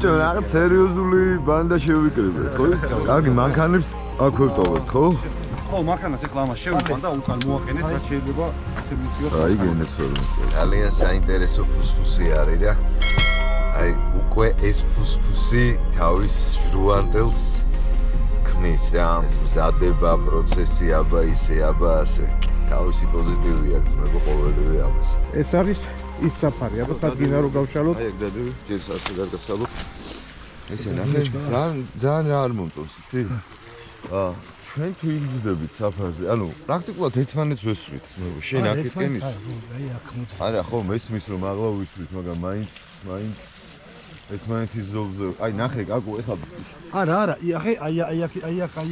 ბიჭო, რაღაც სერიოზული ბანდა შევიკრიბე, ხო? კარგი, მანქანებს აქ ვტოვებთ, ხო? ხო, მანქანას ეხლა ამას შევიყვან და უკან მოაყენეთ, რაც შეიძლება ასე მიწიოს. აი, გენეცორი. ძალიან საინტერესო ფუსფუსი არის და აი, უკვე ეს ფუსფუსი თავის ჟრუანტელს ქმნის რა, მზადება, პროცესი, აბა ისე, აბა ასე. თავისი პოზიტივი აქვს, მე ყოველდღე ამას. ეს არის ის საფარი, აბა სადგინა რო გავშალოთ. აი, ეგ დადები, ჯერ ასე გარგასალო. ესე ნახე, ძალიან არ მომწონს, იცი? ჩვენ თუ იგრძდებით საფარზე, ანუ პრაქტიკულად ერთმანეთს ვესვით, ძმებო, შენ აქეთკენ ის. აი, აქ მოძრა. არა, ხო, მესმის რომ აღლა ვისვით, მაგრამ მაინც ერთმანეთის ზოლზე. აი, ნახე, აკუ, ეხლა არა, აი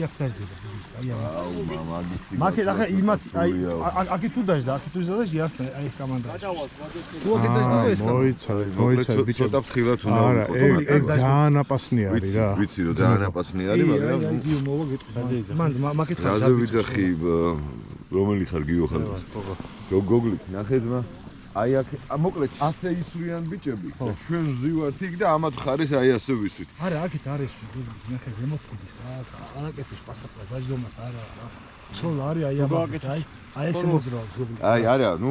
აქ დაждდება. აი ამ. აუ, მაგისი. მათი ახლა იმათ აი აქეთ თუ დაждდა, აქეთ თუ დაждდა, იასნა აი ეს კომანდა. თუ აქეთ დაждდა ეს კომანდა. მოიცადე ბიჭო. ცოტა ფრთხილად უნდა არა, ვიყო. ეგ ძალიან აპასნი არის რა. ვიცი რომ ძალიან აპასნი არის, მაგრამ იგი მოვა გეტყვი. მან მაგეთ ხარ. რაზე ვიძახი, რომელი ხარ გიო ხარ? გოგლით, ნახე ძმა. აი აქ მოკლედ ასე ისვრიან ბიჭები და ჩვენ ვზივართ იქ და ამათ ხარის აი ასე ვისვით. არა, აქეთ არის ნახე ზემოთ ხუდის რა, ანაკეთის პასაპას დაждომას არა. სულ არის აი ამას აი ესე მოძრაობს გოგლით. აი არა, ნუ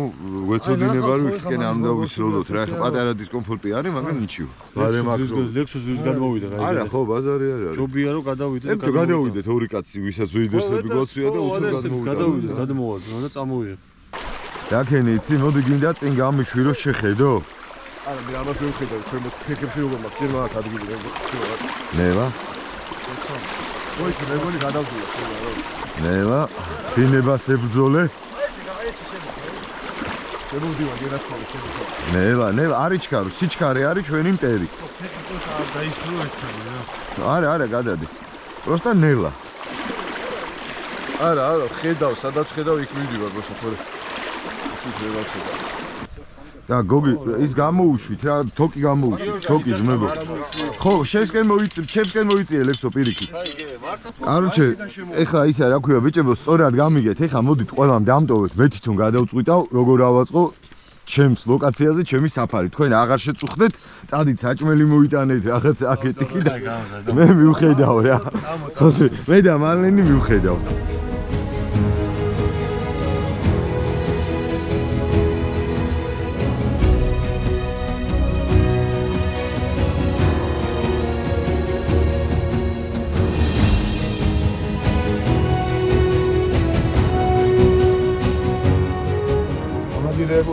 ვეცოდინება რომ იქკენ არ უნდა ვისროლოთ რა, ხა პატარა დისკომფორტი არის, მაგრამ ნიჩიო. ბარე მაკრო ლექსუსის გადმოვიდა რა. არა, ხო, ბაზარი არ არის. ჯობია რომ გადავიდეთ. ემ გადავიდეთ ორი კაცი, ვისაც ვიდერსები გვაცვია და უცებ გადავიდეთ, გადმოვაძნო და წამოვიდეთ. დაქენი, იცი, მოდი გინდა წინ გამიშვირო შეხედო. არა, მე ამას ვერ ვხედავ, ჩემო ფიქრებში როგორ მაქვს, ჯერ მაგ ადგილი რა. ნევა. მოიცა მეგონი გადავდია რა. ნევა, დინებას ებრძოლე. შემოვდივა გერასწავლე შემოვიდა. ნევა, არიჩქარო, სიჩქარე არის ჩვენი მტერი. დაისრულო ეცები რა. არა, გადადის. პროსტა ნელა. არა, ხედავ, სადაც ხედავ იქ მივდივარ просто თორე. და გოგი ის გამოუშვით რა, თოკი გამოუშვით, თოკი ძმებო. ხო, შენსკენ მოიწიე ლექსო პირიქით. კაროჩე, ეხლა ისა რა ქვია ბიჭებო, სწორად გამიგეთ, ეხლა მოდით ყველამ დამტოვეთ, მე თვითონ გადავწყვიტავ, როგორ ავაწყო ჩემს ლოკაციაზე ჩემი საფარი. თქვენ აღარ შეწუხდეთ, წადით საჭმელი მოიტანეთ, რაღაც აკეტიკი და მე მივხედავ რა. მე და მარლენი მივხედავ.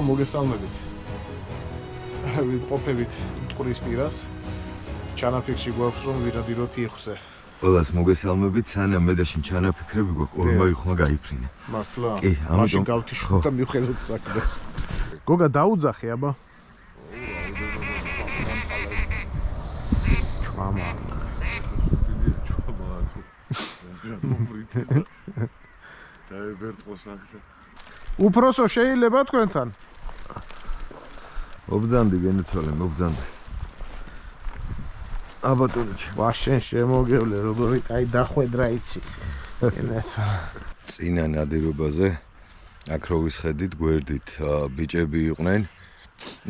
მოგესალმებით. მოგესალმებით. ვიპოფებით მტკვრის პირას. ჩანაფიქრში გვაქვს რომ ვირადიროთ იხზე. ყველას მოგესალმებით, სანამ მე და შენ ჩანაფიქრები გვაქვს, ორმა იხმა გაიფრინა. მართლა? კი, ამიტომ გავთიშოთ და მივხედოთ საქმეს. გოგა დაუძახე, აბა. ჩვამა. დაებერწყო სახე. უფროსო შეიძლება თქვენთან? მობძანდი გენეცვალე, მობძანდი. აბატონიჩი, ვაშენ შემოგევლე, როგორი კაი დახვედრა იცი. გენეცვალე. წინა ნადირობაზე აქ რო ვისხედით გვერდით ბიჭები იყვნენ.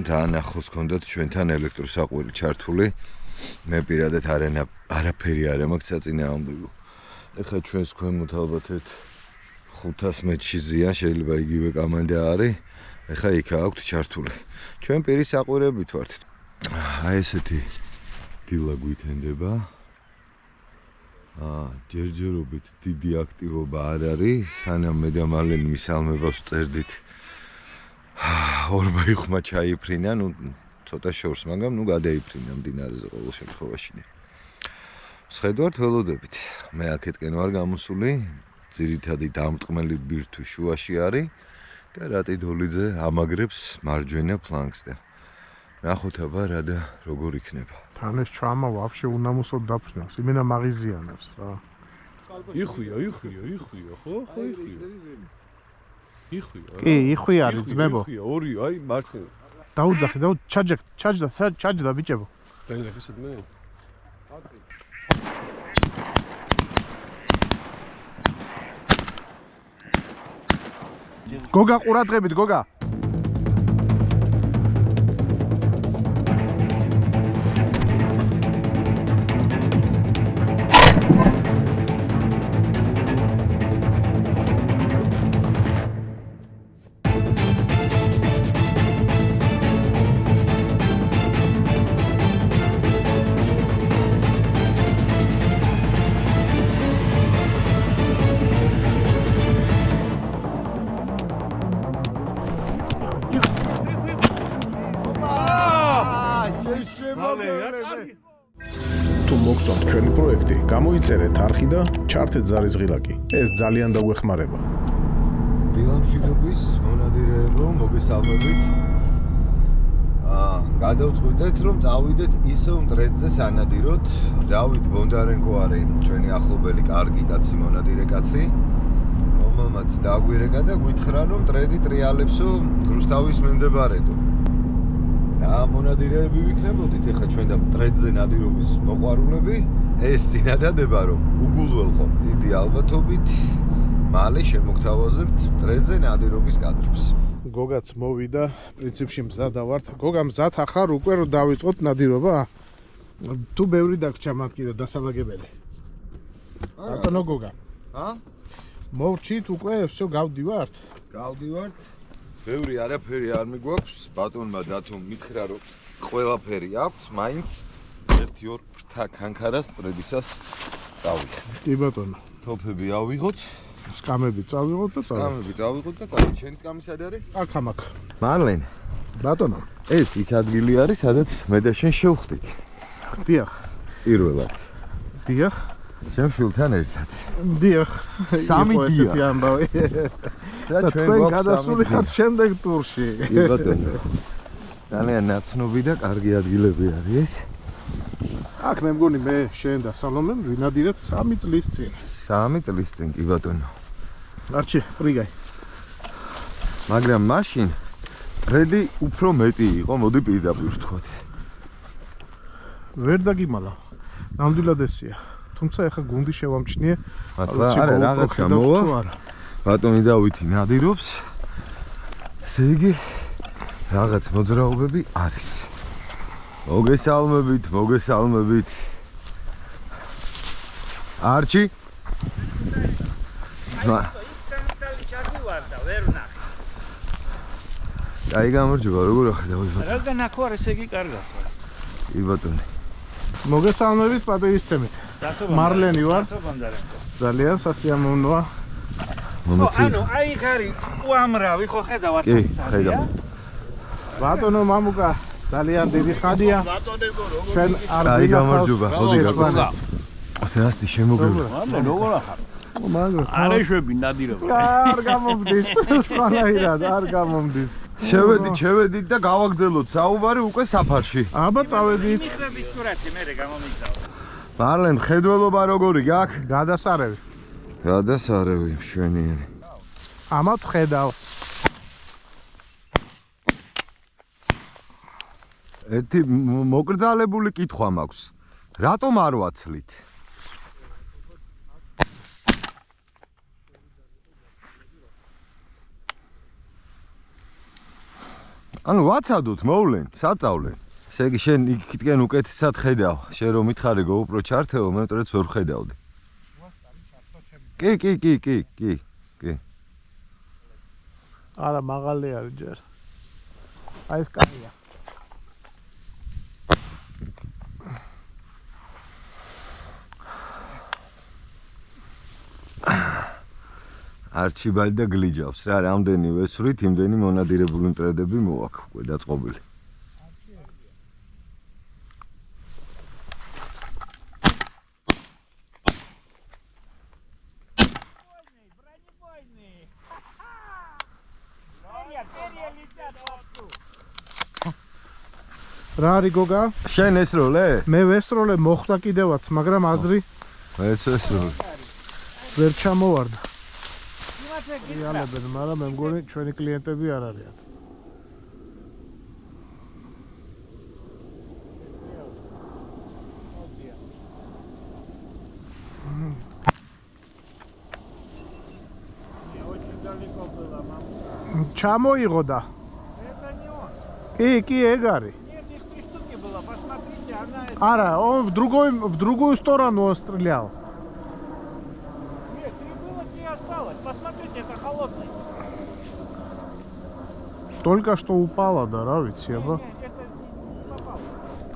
თან ახლოს ჰქონდათ ჩვენთან ელექტროსაყველი ჩართული. მე პირადად არაფერი არ მაქვს საწინააღმდეგო. ეხლა ჩვენს ქვემოთ ალბათ 500 მეტრში ზია, შეიძლება იგივე კომანდა არის. ეხლა იქ აქვთ ჩართული. ჩვენ პირის საყვირებით ვართ. აი ესეთი დილა გვითენდება. ჯერჯერობით დიდი აქტივობა არ არის, სანამ მე და მარლენი მისალმებას წერდით. ორმა იხმა ჩაიფრინა, ნუ ცოტა შორს, მაგრამ ნუ გადაიფრინა მდინარეზე ყოველ შემთხვევაში. ვსხედავთ ველოდებით. მე აქეთკენ ვარ გამოსული. ძირითადი დამტყმელი ბირთვი შუაში არის და რატი დოლიძე ამაგრებს მარჯვენა ფლანგს და ნახოთ აბა რა და როგორ იქნება. თან ეს ჩამა ვაფშე უნამუსოდ დაფრინავს, იმენა მაღიზიანებს რა. იხვია, ხო, იხვია. კი, იხვი არის ძმებო. ორი, აი მარცხენა. დაუძახე, ჩაჯდა ბიჭებო. დაინახე სადმე? გოგა ყურადღებით, გოგა. ჩვენი პროექტი. გამოიწერეთ არხი და ჩართეთ ზარის ღილაკი. ეს ძალიან დაგვეხმარება. დილამშვიდობის მონადირეებო, მოგესალმებით. გადავწყვიტეთ, რომ წავიდეთ ისევ მტრედზე სანადიროთ. დავით ბონდარენკო არის ჩვენი ახლობელი კარგი კაცი, მონადირე კაცი, რომელმაც დაგვირეკა და გვითხრა, რომ მტრედი ტრიალებსო რუსთავის მიმდებარედო. რა მონადირეები ვიქნებოდით ახლა ჩვენ და მტრედზე ნადირობის მოყვარულები, ეს წინადადება, რომ უგულველ ხომ დიდი ალბათობით მალე შემოგთავაზებთ მტრედზე ნადირობის კადრებს. გოგაც მოვიდა, პრინციპში მზადა ვართ. გოგა მზად ახარ უკვე რომ დავიწყოთ ნადირობა? თუ ბევრი დაგჭა მათ კიდე დასალაგებელი. ბატონო გოგა. მოვჩით უკვე, всё გავდივართ. გავდივართ. ბევრი არაფერი არ მიგვაქვს, ბატონმა დათომ მითხრა, რომ ყველაფერი აქვს, მაინც 1-2 ფრთა კანკარას პრედისას წავიდეთ. კი ბატონო. თოფები ავიღოთ, სკამები წავიღოთ და წავიდეთ. შენი სკამი სად არის? აქ ამაკ. მარლენ, ბატონო. ეს ის ადგილი არის, სადაც მე და შენ შევხვდით. დიახ. პირველად. დიახ. შენ შულთან ერთად. დიახ. სამი იყო ესეთი ამბავი. და თქვენ გადასული ხართ შემდეგ ტურში. კი ბატონო. ძალიან ნაცნობი და კარგი ადგილები არის ეს. აქ მე მგონი მე შენ და სალომემ ვინადირეთ 3 წლის წინ. 3 წლის წინ კი ბატონო. არჩი, პრიგაი. მაგრამ მაშინ ფრედი უფრო მეტი იყო, მოდი პირდაპირ ვთქვათ. ვერ დაგიმალა. ნამდვილად ესია. თუმცა ეხა გუნდი შევამჩნიე. მართლა არა რაღაცა მოვა. ბატონი დავითი ნადირობს. ესე იგი რაღაც მოძრაობები არის. მოგესალმებით. არჩი? აი გამარჯობა, როგორ ახდავთ? რადგან აქ ვარ, ესე იგი კარგად ვარ. კი ბატონო. მოგესალმებით პატივისცემით. მარლენი ვარ. ძალიან სასიამოვნოა. ანუ აი ხარი უამრავი ხო ხედავთ კი, ხედავ. ბატონო მამუკა, ძალიან დიდი ხანია. ჩვენ არ აი გამარჯობა, მოდი გაგა. ასე ასეთი შემოგევლა. მარლენ როგორ ახარ? მაგრამ არეშვები ნადირობა. არ გამომდის, სხვანაირად არ გამომდის. შევედით და გავაგრძელოთ საუბარი უკვე საფარში. აბა წავედით. მიხრების სურათი მე გამომიგზავნე. მარლენ, ხედველობა როგორი გაქვს? გადასარევი. გადასარევი მშვენიერი. ამათ ხედავ. ერთი მოკრძალებული კითხვა მაქვს. რატომ არ ვაცლით? ანუ ვაცადოთ, მოვლენ, საწავლენ. ესე იგი შენ იქითკენ უკეთესად ხედავ. შენ რომ მითხარი GoPro ჩართეო, მე მტრედს ვერ ხედავდი. კი. არა, მაღალი არის ჯერ. აი ეს კამია. არჩიბალდი და გლიჯავს რა, რამდენი ვესვრით, იმდენი მონადირებული მტრედები მოაქვს უკვე დაწყობილი. რა არის გოგა? შენ ესროლე? მე ვესროლე, მოხდა კიდევაც, მაგრამ აზრი მეც ესროლე. ვერ ჩამოვარდა. იალებენ, მაგრამ მე მგონი ჩვენი კლიენტები არ არიან. ჩამოიღო და. კი, ეგ არის. Ара, он в другую сторону стрелял. Нет, 3 было, 3 осталось. Посмотрите, это холодный. Только что упало, да, რა ვიცი, აბა.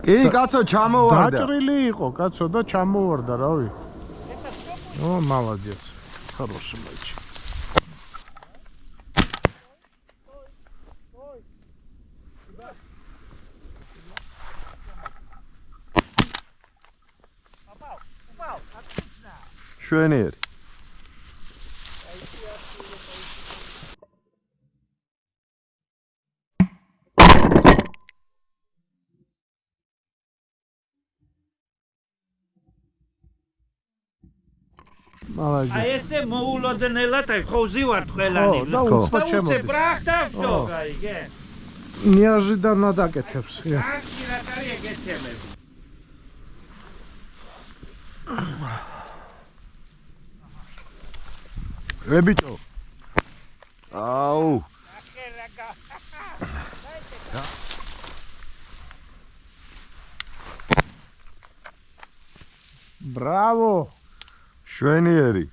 კი, კაცო, ჩამოვარდა. დაჭრილი იყო, კაცო და ჩამოვარდა, რავი. О, молодец. Хороший мальчик. შვენიერი. მალაჯი. აი ესე მოულოდნელად აი ხო ვზივართ ყველანი. და უცბად უცებ შემოდის. ბრახტავს თო გაიგე. Неожиданно დაკეთებს. აკი რა კარია გეცემები. ბიჭო. აუ. Браво! შვენიერი.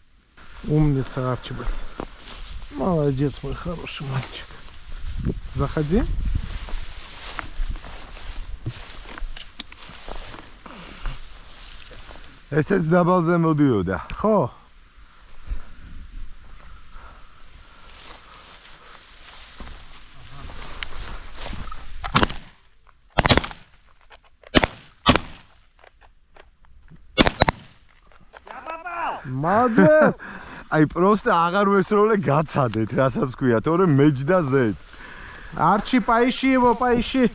Умница, Арчибальд. Молодец, мой хороший мальчик. Заходи. ესეც დაბალზე მოდიოდა. ხო. Молодец! აი პროსტა აღარ ვესროლე გაცადეთ, რასაც ქვია, თორე მეჯდა ზეთ. Арчи, поищи его, поищи.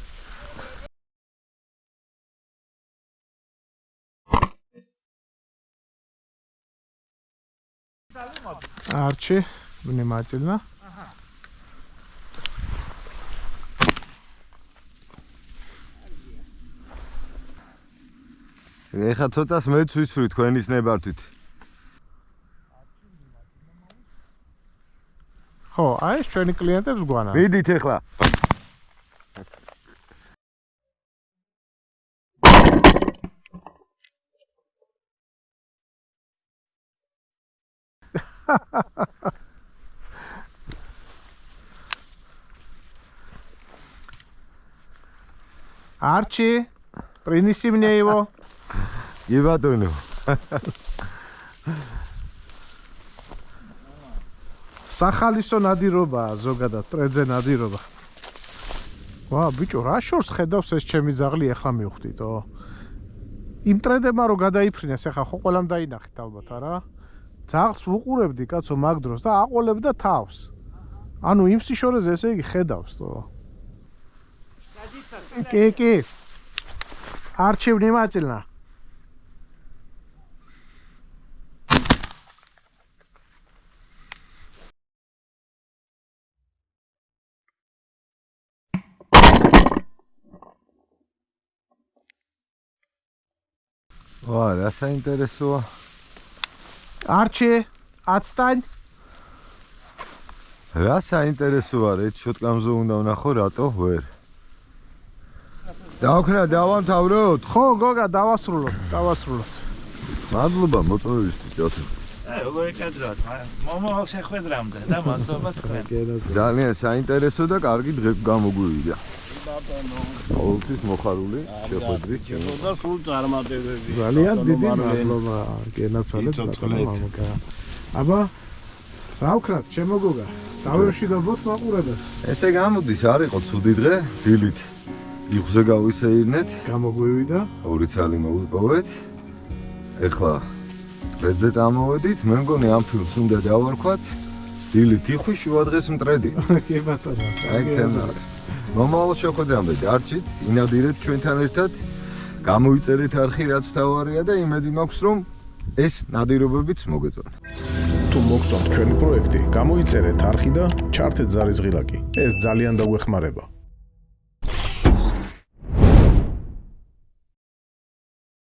Арчи, внимательно. ეხა ცოტას მეც ვისვრი თქვენის ნებართვით. ხო, აი ეს ჩვენი კლიენტებს გვანა. მიდით ეხლა. Арчи, принеси мне его. კი ბატონო. სახალისო ნადირობაა ზოგადად, ტრედზე ნადირობა. ვა, ბიჭო, რა შორს ხედავს ეს ჩემი ძაღლი ახლა მივხვდითო? იმ ტრედებმა რო გადაიფრინეს, ახლა ხო ყველამ დაინახეთ ალბათ, არა? ძაღლს ვუყურებდი, კაცო, მაგ დროს და აყოლებდა თავს. ანუ იმ სიშორეზე ესე იგი ხედავს, თო. კი. Арчи, внимательно. ვა, რა საინტერესოა. Арчи, отстань. რა საინტერესოა, რეც შოტკამზე უნდა ვნახო, რატო ვერ. დავქნა, დავამთავროთ. ხო, გოგა, დავასრულოთ. მადლობა მოწვევისთვის, ჯოთო. როგორ ეკადროთ, მომავალ შეხვედრამდე და მადლობა თქვენ. ძალიან საინტერესო და კარგი დღე გამოგვივიდა. ყოველთვის მოხარული შეხვედრით ჩემო. და სულ წარმატებები. ძალიან დიდი მადლობა, გენაცვალეთ ბატონო მამუკა. აბა, რა ვქნათ, ჩემო გოგა, დავევშიდობოთ მაყურებელს. ესე გამოდის, არ იყო ცუდი დღე, დილით. იხზე გავისეირნეთ, გამოგვივიდა. 2 ცალი მოვიპოვეთ. ეხლა ტრედზე წამოვედით, მე მგონი ამ ფილმს უნდა დავარქვათ. დილით იხვი, შუა დღეს მტრედი. კი ბატონო. აი თემა. მომავალ შეხვედრამდე დარჩით, ინადირეთ ჩვენთან ერთად. გამოიწერეთ არხი, რაც თავარია და იმედი მაქვს, რომ ეს ნადირობებიც მოგეწონათ. თუ მოგწონთ ჩვენი პროექტი, გამოიწერეთ არხი და ჩართეთ ზარისღილაკი. ეს ძალიან დაგვეხმარება.